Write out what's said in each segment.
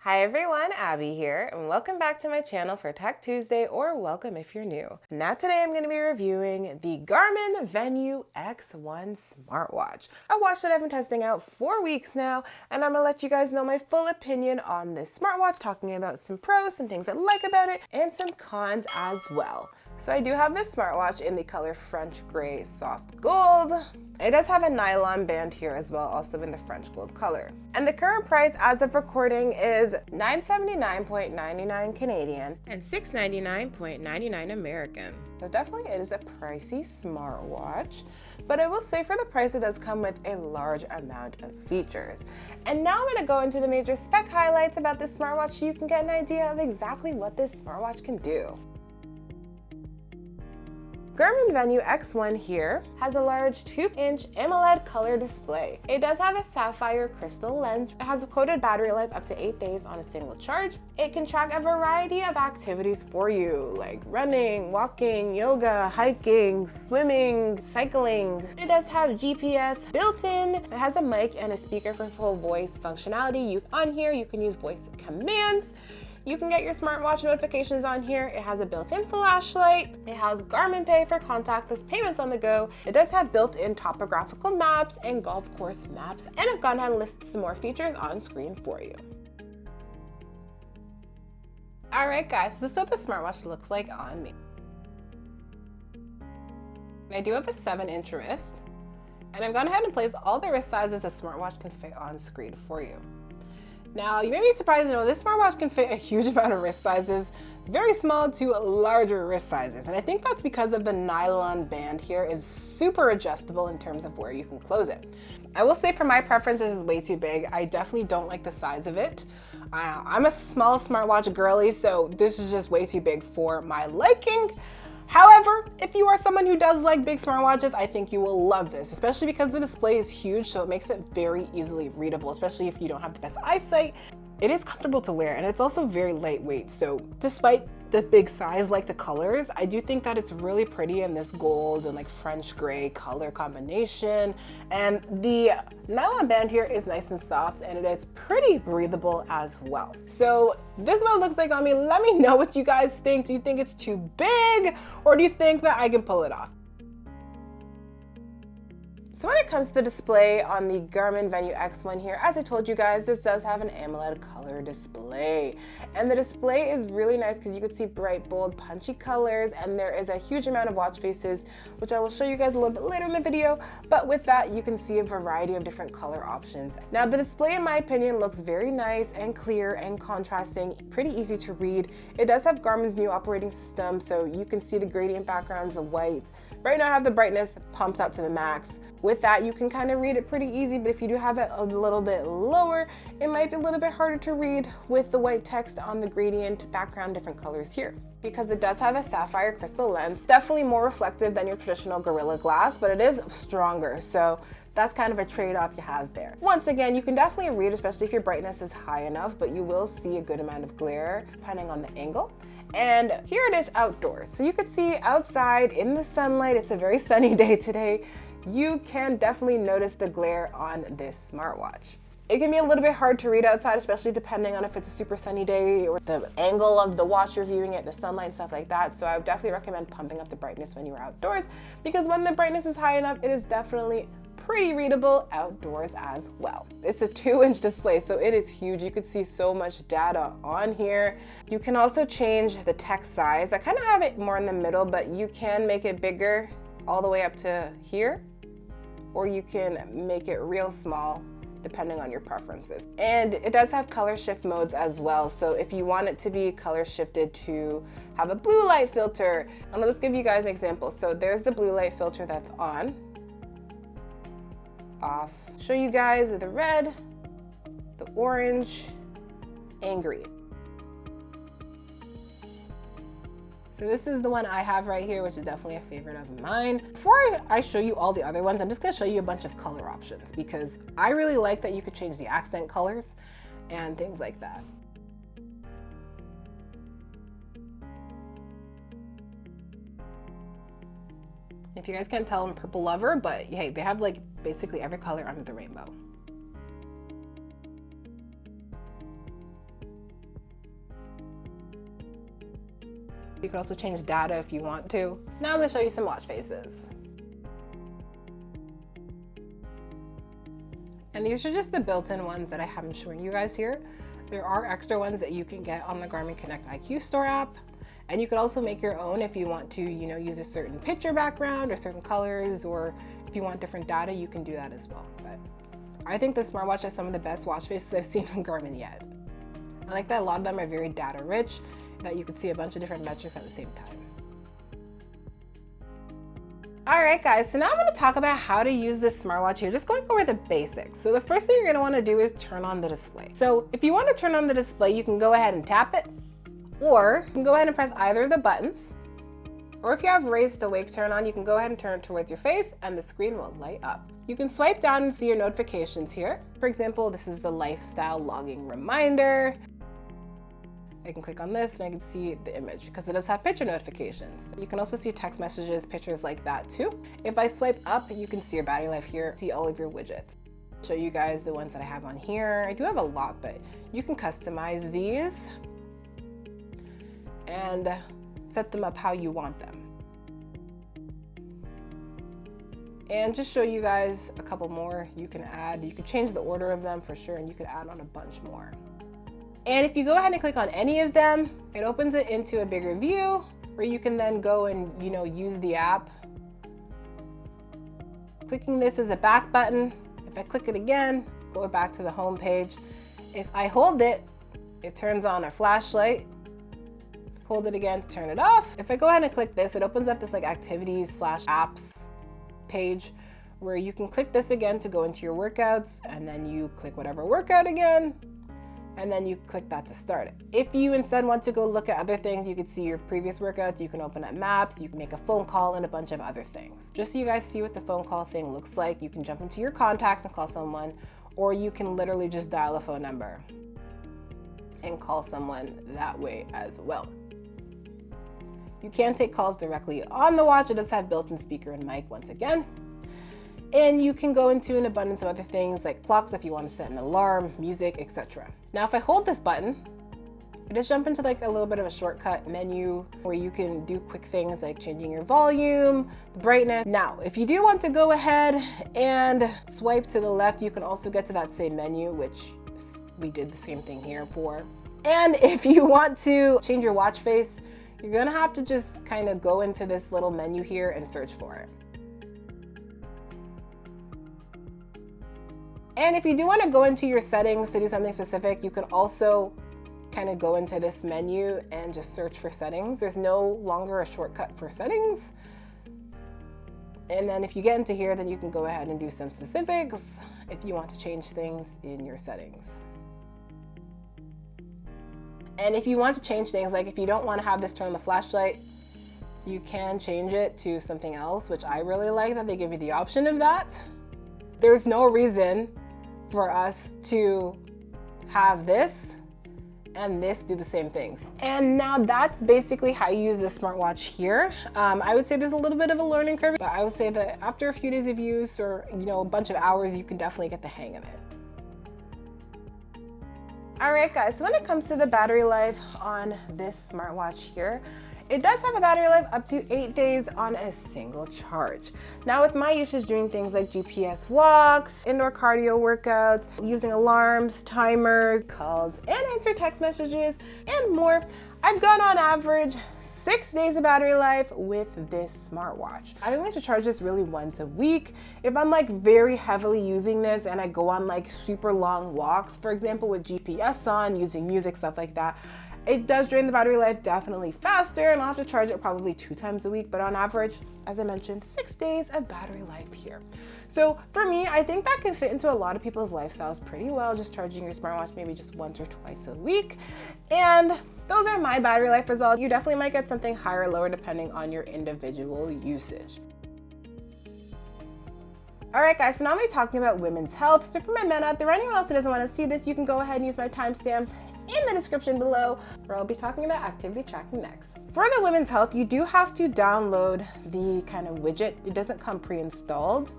Hi everyone, Abby here, and welcome back to my channel for Tech Tuesday, or welcome if you're new. Now today I'm going to be reviewing the Garmin Venu X1 smartwatch, a watch that I've been testing out for weeks now, and I'm going to let you guys know my full opinion on this smartwatch, talking about some pros, some things I like about it, and some cons as well. So I do have this smartwatch in the color French Gray Soft Gold. It does have a nylon band here as well, also in the French Gold color. And the current price as of recording is $979.99 Canadian and $699.99 American. So definitely it is a pricey smartwatch, but I will say for the price it does come with a large amount of features. And now I'm going to go into the major spec highlights about this smartwatch so you can get an idea of exactly what this smartwatch can do. Garmin Venu X1 here has a large 2-inch AMOLED color display. It does have a sapphire crystal lens. It has a quoted battery life up to 8 days on a single charge. It can track a variety of activities for you, like running, walking, yoga, hiking, swimming, cycling. It does have GPS built in. It has a mic and a speaker for full voice functionality. On here, you can use voice commands. You can get your smartwatch notifications on here. It has a built-in flashlight. It has Garmin Pay for contactless payments on the go. It does have built-in topographical maps and golf course maps, and I've gone ahead and listed some more features on screen for you. All right, guys, so this is what the smartwatch looks like on me. I do have a 7-inch wrist, and I've gone ahead and placed all the wrist sizes the smartwatch can fit on screen for you. Now, you may be surprised to know this smartwatch can fit a huge amount of wrist sizes, very small to larger wrist sizes. And I think that's because of the nylon band here is super adjustable in terms of where you can close it. I will say for my preference, this is way too big. I definitely don't like the size of it. I'm a small smartwatch girly, so this is just way too big for my liking. However, if you are someone who does like big smartwatches, I think you will love this, especially because the display is huge, so it makes it very easily readable, especially if you don't have the best eyesight. It is comfortable to wear, and it's also very lightweight, so despite the big size, like the colors, I do think that it's really pretty in this gold and like French gray color combination. And the nylon band here is nice and soft, and it's pretty breathable as well. So this is what it looks like on me. Let me know what you guys think. Do you think it's too big, or do you think that I can pull it off? So when it comes to display on the Garmin Venu X1 here, as I told you guys, this does have an AMOLED color display. And the display is really nice because you can see bright, bold, punchy colors, and there is a huge amount of watch faces, which I will show you guys a little bit later in the video. But with that, you can see a variety of different color options. Now, the display, in my opinion, looks very nice and clear and contrasting, pretty easy to read. It does have Garmin's new operating system, so you can see the gradient backgrounds of white. Right now I have the brightness pumped up to the max. With that, you can kind of read it pretty easy, but if you do have it a little bit lower, it might be a little bit harder to read with the white text on the gradient background, different colors here. Because it does have a sapphire crystal lens, definitely more reflective than your traditional Gorilla Glass, but it is stronger, so that's kind of a trade-off you have there. Once again, you can definitely read, especially if your brightness is high enough, but you will see a good amount of glare depending on the angle. And here it is outdoors. So you could see outside in the sunlight. It's a very sunny day today. You can definitely notice the glare on this smartwatch. It can be a little bit hard to read outside, especially depending on if it's a super sunny day or the angle of the watch you're viewing it, the sunlight and stuff like that. So I would definitely recommend pumping up the brightness when you're outdoors, because when the brightness is high enough, it is definitely pretty readable outdoors as well. It's a 2-inch display, so it is huge. You could see so much data on here. You can also change the text size. I kind of have it more in the middle, but you can make it bigger all the way up to here, or you can make it real small depending on your preferences. And it does have color shift modes as well. So if you want it to be color shifted to have a blue light filter, and I'll just give you guys an example. So there's the blue light filter that's on. Off. Show you guys the red, the orange, and green. So this is the one I have right here, which is definitely a favorite of mine. Before I show you all the other ones, I'm just gonna show you a bunch of color options because I really like that you could change the accent colors and things like that. If you guys can't tell, I'm a purple lover, but hey, they have like basically every color under the rainbow. You can also change data if you want to. Now I'm gonna show you some watch faces. And these are just the built-in ones that I haven't shown you guys here. There are extra ones that you can get on the Garmin Connect IQ Store app. And you could also make your own if you want to, use a certain picture background or certain colors, or if you want different data, you can do that as well. But I think the smartwatch has some of the best watch faces I've seen on Garmin yet. I like that a lot of them are very data rich, that you can see a bunch of different metrics at the same time. All right, guys, so now I'm gonna talk about how to use this smartwatch here, just going over the basics. So the first thing you're gonna wanna do is turn on the display. So if you wanna turn on the display, you can go ahead and tap it, or you can go ahead and press either of the buttons. Or if you have raised to wake turn on, you can go ahead and turn it towards your face and the screen will light up. You can swipe down and see your notifications here. For example, this is the lifestyle logging reminder. I can click on this and I can see the image because it does have picture notifications. You can also see text messages, pictures like that too. If I swipe up, you can see your battery life here, see all of your widgets. I'll show you guys the ones that I have on here. I do have a lot, but you can customize these and set them up how you want them. And just show you guys a couple more you can add. You can change the order of them for sure, and you could add on a bunch more. And if you go ahead and click on any of them, it opens it into a bigger view where you can then go and use the app. Clicking this is a back button. If I click it again, go back to the home page. If I hold it, it turns on a flashlight. Hold it again to turn it off. If I go ahead and click this, it opens up this activities/apps page where you can click this again to go into your workouts, and then you click whatever workout again, and then you click that to start it. If you instead want to go look at other things, you can see your previous workouts, you can open up maps, you can make a phone call, and a bunch of other things. Just so you guys see what the phone call thing looks like, you can jump into your contacts and call someone, or you can literally just dial a phone number and call someone that way as well. You can take calls directly on the watch. It does have built-in speaker and mic once again. And you can go into an abundance of other things like clocks if you want to set an alarm, music, etc. Now, if I hold this button, I just jump into a little bit of a shortcut menu where you can do quick things like changing your volume, the brightness. Now, if you do want to go ahead and swipe to the left, you can also get to that same menu, which we did the same thing here for. And if you want to change your watch face, you're gonna have to just kind of go into this little menu here and search for it. And if you do want to go into your settings to do something specific, you can also kind of go into this menu and just search for settings. There's no longer a shortcut for settings. And then if you get into here, then you can go ahead and do some specifics if you want to change things in your settings. And if you want to change things, like if you don't want to have this turn on the flashlight, you can change it to something else, which I really like that they give you the option of that. There's no reason for us to have this and this do the same thing. And now that's basically how you use the smartwatch here. I would say there's a little bit of a learning curve, but I would say that after a few days of use or a bunch of hours, you can definitely get the hang of it. All right, guys, so when it comes to the battery life on this smartwatch here, it does have a battery life up to 8 days on a single charge. Now, with my usage doing things like GPS walks, indoor cardio workouts, using alarms, timers, calls, and answer text messages, and more, I've got on average 6 days of battery life with this smartwatch. I only like to charge this really once a week. If I'm very heavily using this and I go on super long walks, for example, with GPS on, using music, stuff like that, it does drain the battery life definitely faster, and I'll have to charge it probably 2 times a week, but on average, as I mentioned, 6 days of battery life here. So for me, I think that can fit into a lot of people's lifestyles pretty well, just charging your smartwatch maybe just once or twice a week. And those are my battery life results. You definitely might get something higher or lower depending on your individual usage. All right, guys, so now I'm going to be talking about women's health. So for my men out there, anyone else who doesn't want to see this, you can go ahead and use my timestamps in the description below, where I'll be talking about activity tracking next. For the women's health, you do have to download the kind of widget. It doesn't come pre-installed.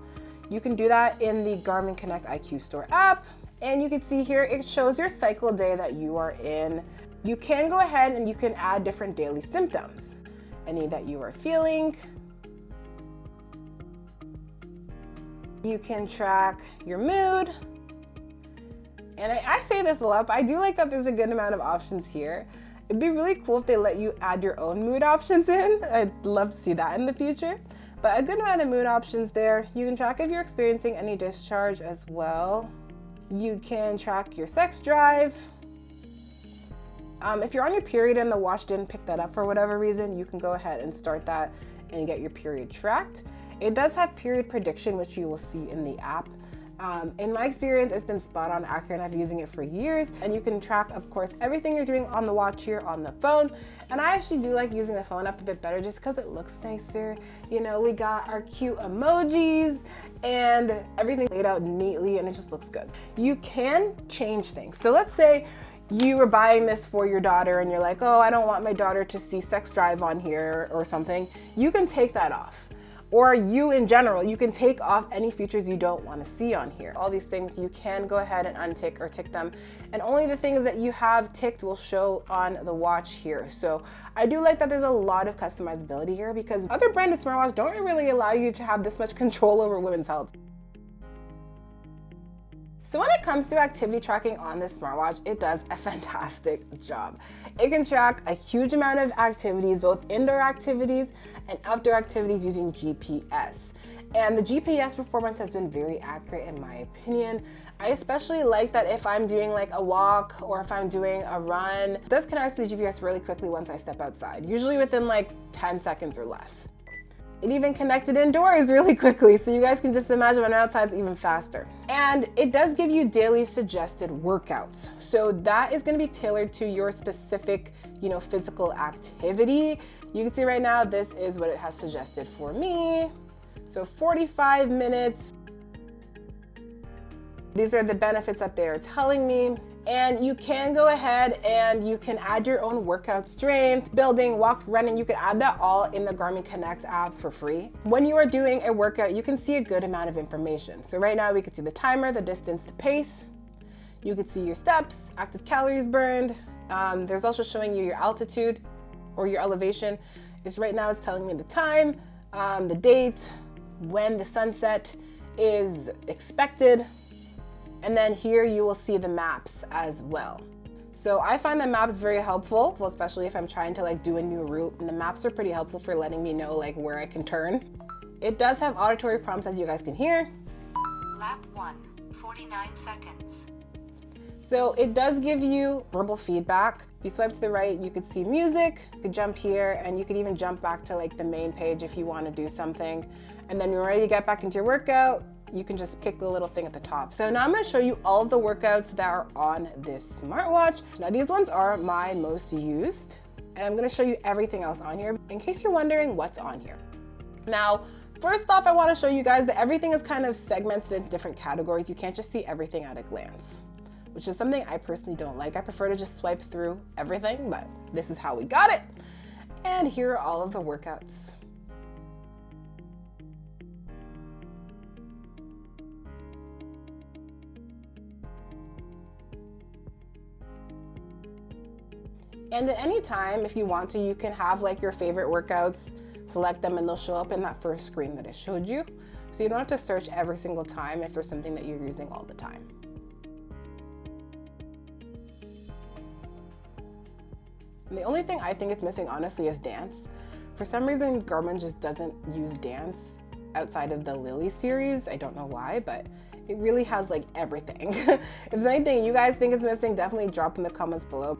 You can do that in the Garmin Connect IQ Store app. And you can see here, it shows your cycle day that you are in. You can go ahead and you can add different daily symptoms, any that you are feeling. You can track your mood. And I say this a lot, but I do like that there's a good amount of options here. It'd be really cool if they let you add your own mood options in. I'd love to see that in the future. But a good amount of mood options there. You can track if you're experiencing any discharge as well. You can track your sex drive. If you're on your period and the watch didn't pick that up for whatever reason, you can go ahead and start that and get your period tracked. It does have period prediction, which you will see in the app. In my experience, it's been spot on accurate. I've been using it for years, and you can track, of course, everything you're doing on the watch here on the phone. And I actually do like using the phone app a bit better just because it looks nicer. You know, we got our cute emojis and everything laid out neatly, and it just looks good. You can change things. So let's say you were buying this for your daughter and you're like, oh, I don't want my daughter to see sex drive on here or something. You can take that off. Or you in general, you can take off any features you don't want to see on here. All these things you can go ahead and untick or tick them, and only the things that you have ticked will show on the watch here. So I do like that there's a lot of customizability here, because other branded smartwatches don't really allow you to have this much control over women's health. So when it comes to activity tracking on this smartwatch, it does a fantastic job. It can track a huge amount of activities, both indoor activities and outdoor activities using GPS. And the GPS performance has been very accurate in my opinion. I especially like that if I'm doing like a walk or if I'm doing a run, it does connect to the GPS really quickly once I step outside, usually within like 10 seconds or less. It even connected indoors really quickly, so you guys can just imagine when outside it's even faster. And it does give you daily suggested workouts. So that is gonna be tailored to your specific, physical activity. You can see right now, this is what it has suggested for me. So 45 minutes. These are the benefits that they are telling me. And you can go ahead and you can add your own workout, strength, building, walk, running. You can add that all in the Garmin Connect app for free. When you are doing a workout, you can see a good amount of information. So right now we can see the timer, the distance, the pace. You can see your steps, active calories burned. There's also showing you your altitude or your elevation. Right now it's telling me the time, the date, when the sunset is expected. And then here you will see the maps as well. So I find the maps very helpful, especially if I'm trying to do a new route, and the maps are pretty helpful for letting me know where I can turn. It does have auditory prompts, as you guys can hear. Lap 1, 49 seconds. So it does give you verbal feedback. If you swipe to the right, you could see music, you could jump here, and you could even jump back to the main page if you want to do something. And then you're ready to get back into your workout. You can just pick the little thing at the top. So now I'm going to show you all of the workouts that are on this smartwatch. Now these ones are my most used, and I'm going to show you everything else on here in case you're wondering what's on here. Now, first off, I want to show you guys that everything is kind of segmented into different categories. You can't just see everything at a glance, which is something I personally don't like. I prefer to just swipe through everything, but this is how we got it. And here are all of the workouts. And at any time, if you want to, you can have your favorite workouts, select them, and they'll show up in that first screen that I showed you. So you don't have to search every single time if there's something that you're using all the time. And the only thing I think it's missing, honestly, is dance. For some reason, Garmin just doesn't use dance outside of the Lily series. I don't know why, but it really has everything. If there's anything you guys think is missing, definitely drop in the comments below.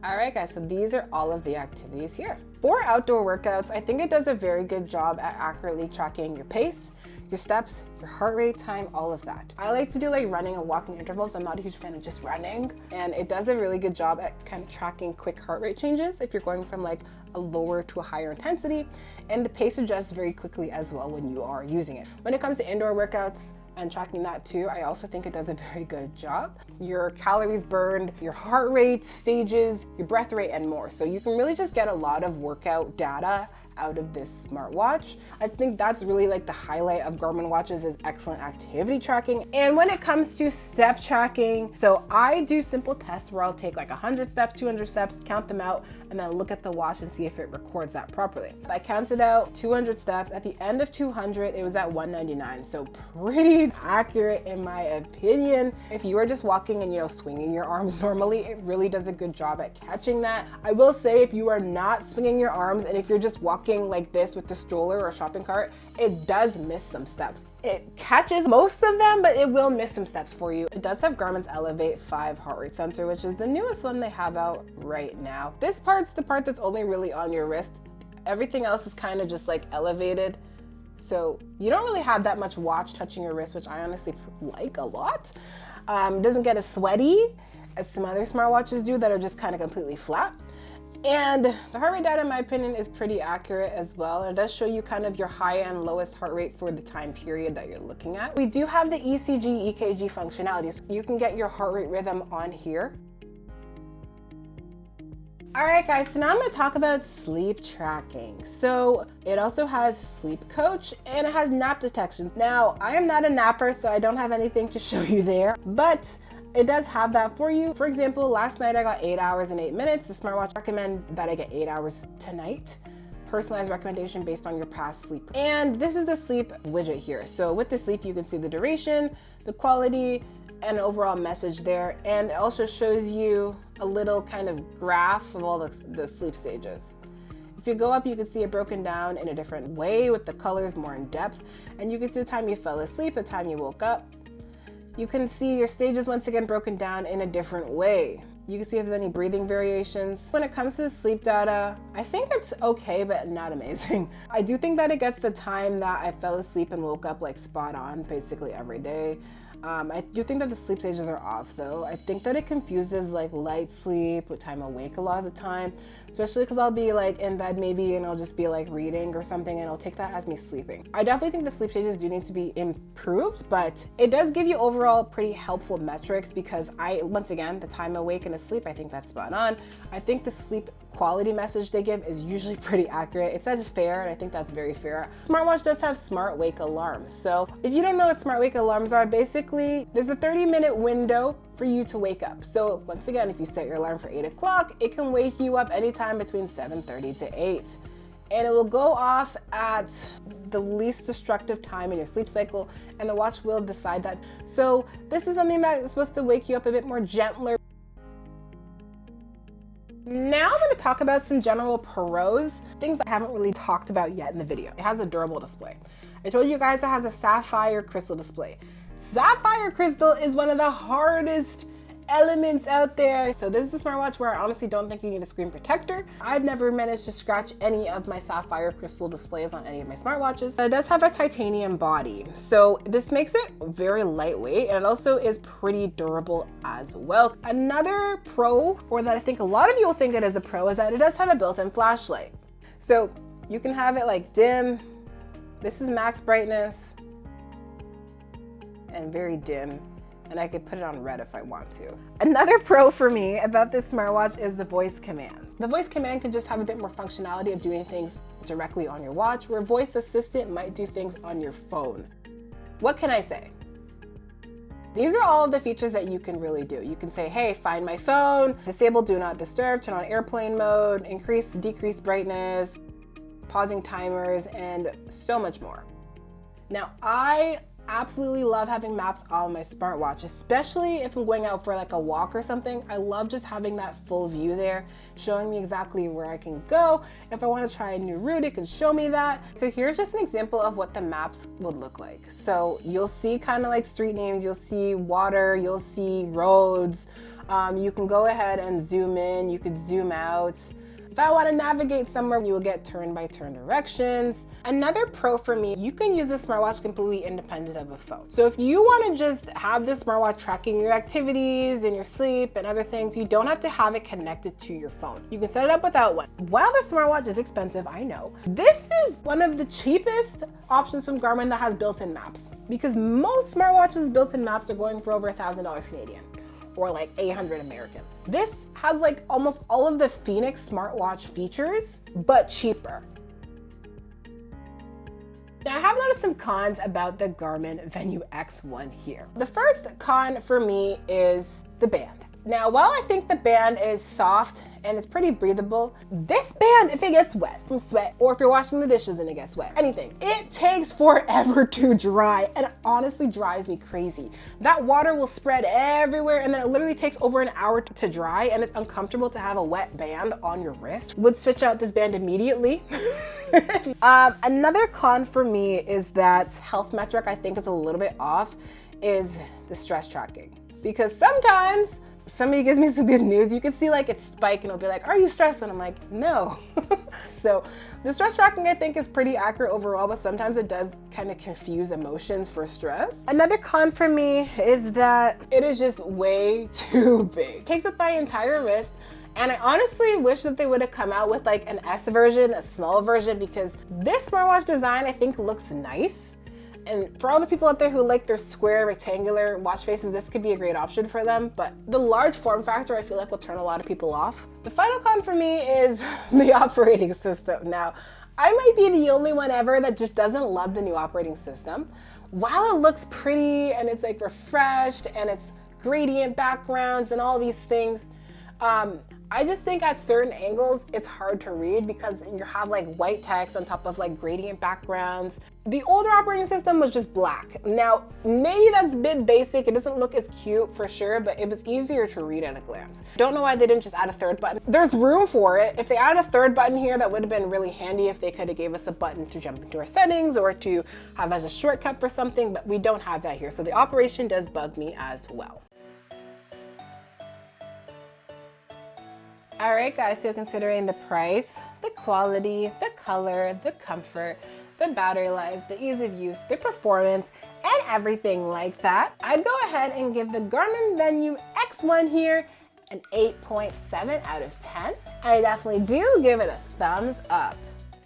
All right, guys, so these are all of the activities here. For outdoor workouts, I think it does a very good job at accurately tracking your pace, your steps, your heart rate, time, all of that. I like to do running and walking intervals. I'm not a huge fan of just running. And it does a really good job at kind of tracking quick heart rate changes if you're going from a lower to a higher intensity. And the pace adjusts very quickly as well when you are using it. When it comes to indoor workouts, and tracking that too, I also think it does a very good job. Your calories burned, your heart rate, stages, your breath rate, and more. So you can really just get a lot of workout data out of this smartwatch. I think that's really like the highlight of Garmin watches is excellent activity tracking. And when it comes to step tracking, so I do simple tests where I'll take like 100 steps, 200 steps, count them out, and then look at the watch and see if it records that properly. I counted out 200 steps. At the end of 200, it was at 199. So pretty accurate in my opinion. If you are just walking and, you know, swinging your arms normally, it really does a good job at catching that. I will say if you are not swinging your arms and if you're just walking like this with the stroller or shopping cart, it does miss some steps. It catches most of them, but it will miss some steps for you. It does have Garmin's Elevate 5 heart rate sensor, which is the newest one they have out right now. This part's the part that's only really on your wrist. Everything else is kind of just like elevated. So you don't really have that much watch touching your wrist, which I honestly like a lot. It doesn't get as sweaty as some other smartwatches do that are just kind of completely flat. And the heart rate data, in my opinion, is pretty accurate as well. And it does show you kind of your high and lowest heart rate for the time period that you're looking at. We do have the ECG, EKG functionality, so you can get your heart rate rhythm on here. All right, guys, so now I'm gonna talk about sleep tracking. So it also has sleep coach and it has nap detection. Now, I am not a napper, so I don't have anything to show you there, but it does have that for you. For example, last night I got 8 hours and 8 minutes. The smartwatch recommends that I get 8 hours tonight. Personalized recommendation based on your past sleep. And this is the sleep widget here. So with the sleep, you can see the duration, the quality, and overall message there. And it also shows you a little kind of graph of all the sleep stages. If you go up, you can see it broken down in a different way with the colors more in depth. And you can see the time you fell asleep, the time you woke up. You can see your stages once again broken down in a different way. You can see if there's any breathing variations. When it comes to sleep data, I think it's okay, but not amazing. I do think that it gets the time that I fell asleep and woke up like spot on basically every day. I do think that the sleep stages are off though. I think that it confuses like light sleep with time awake a lot of the time, especially because I'll be like in bed maybe and I'll just be like reading or something and I'll take that as me sleeping. I definitely think the sleep stages do need to be improved, but it does give you overall pretty helpful metrics because once again, the time awake and asleep, I think that's spot on. I think the sleep quality message they give is usually pretty accurate. It says fair, and I think that's very fair. Smartwatch does have smart wake alarms. So if you don't know what smart wake alarms are, basically there's a 30-minute window for you to wake up. So once again, if you set your alarm for 8 o'clock, it can wake you up anytime between 7:30 to 8. And it will go off at the least destructive time in your sleep cycle, and the watch will decide that. So this is something that is supposed to wake you up a bit more gentler. Now I'm going to talk about some general pros, things I haven't really talked about yet in the video. It has a durable display. I told you guys it has a sapphire crystal display. Sapphire crystal is one of the hardest elements out there. So this is a smartwatch where I honestly don't think you need a screen protector. I've never managed to scratch any of my sapphire crystal displays on any of my smartwatches. It does have a titanium body. So this makes it very lightweight, and it also is pretty durable as well. Another pro, or that I think a lot of you will think it is a pro, is that it does have a built-in flashlight. So you can have it like dim. This is max brightness and very dim. And I could put it on red if I want to. Another pro for me about this smartwatch is the voice commands. The voice command can just have a bit more functionality of doing things directly on your watch, where voice assistant might do things on your phone. What can I say? These are all of the features that you can really do. You can say, hey, find my phone, disable do not disturb, turn on airplane mode, increase, decrease brightness, pausing timers, and so much more. Now, I absolutely love having maps on my smartwatch, especially if I'm going out for like a walk or something. I love just having that full view there, showing me exactly where I can go. If I want to try a new route, it can show me that. So here's just an example of what the maps would look like. So you'll see kind of like street names, you'll see water, you'll see roads. You can go ahead and zoom in, you could zoom out. If I want to navigate somewhere, you will get turn-by-turn directions. Another pro for me, you can use the smartwatch completely independent of a phone. So if you want to just have the smartwatch tracking your activities and your sleep and other things, you don't have to have it connected to your phone. You can set it up without one. While the smartwatch is expensive, I know, this is one of the cheapest options from Garmin that has built-in maps, because most smartwatches built-in maps are going for over $1,000 Canadian. Or like 800 American. This has like almost all of the Phoenix smartwatch features, but cheaper. Now I have noticed some cons about the Garmin Venu X1 here. The first con for me is the band. Now, while I think the band is soft and it's pretty breathable, this band, if it gets wet from sweat, or if you're washing the dishes and it gets wet, anything, it takes forever to dry, and it honestly drives me crazy. That water will spread everywhere, and then it literally takes over an hour to dry, and it's uncomfortable to have a wet band on your wrist. Would switch out this band immediately. Another con for me is that health metric I think is a little bit off is the stress tracking. Because sometimes somebody gives me some good news, you can see like it spike and it'll be like, are you stressed? And I'm like, no. So the stress tracking I think is pretty accurate overall, but sometimes it does kind of confuse emotions for stress. Another con for me is that it is just way too big. It takes up my entire wrist. And I honestly wish that they would have come out with like an S version, a small version, because this smartwatch design I think looks nice. And for all the people out there who like their square rectangular watch faces, this could be a great option for them. But the large form factor I feel like will turn a lot of people off. The final con for me is the operating system. Now, I might be the only one ever that just doesn't love the new operating system. While it looks pretty and it's like refreshed and it's gradient backgrounds and all these things, I just think at certain angles it's hard to read because you have like white text on top of like gradient backgrounds. The older operating system was just black. Now, maybe that's a bit basic. It doesn't look as cute for sure, but it was easier to read at a glance. Don't know why they didn't just add a third button. There's room for it. If they added a third button here, that would have been really handy if they could have gave us a button to jump into our settings or to have as a shortcut for something, but we don't have that here. So the operation does bug me as well. All right, guys, so considering the price, the quality, the color, the comfort, the battery life, the ease of use, the performance, and everything like that, I'd go ahead and give the Garmin Venu X1 here an 8.7 out of 10. I definitely do give it a thumbs up.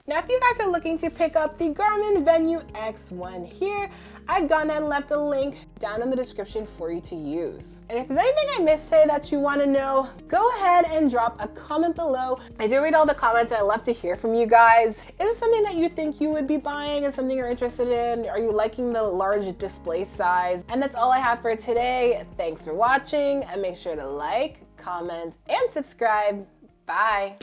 Now, if you guys are looking to pick up the Garmin Venu X1 here, I've gone and left a link down in the description for you to use. And if there's anything I missed today that you want to know, go ahead and drop a comment below. I do read all the comments and I love to hear from you guys. Is it something that you think you would be buying? Is something you're interested in? Are you liking the large display size? And that's all I have for today. Thanks for watching, and make sure to like, comment, and subscribe. Bye.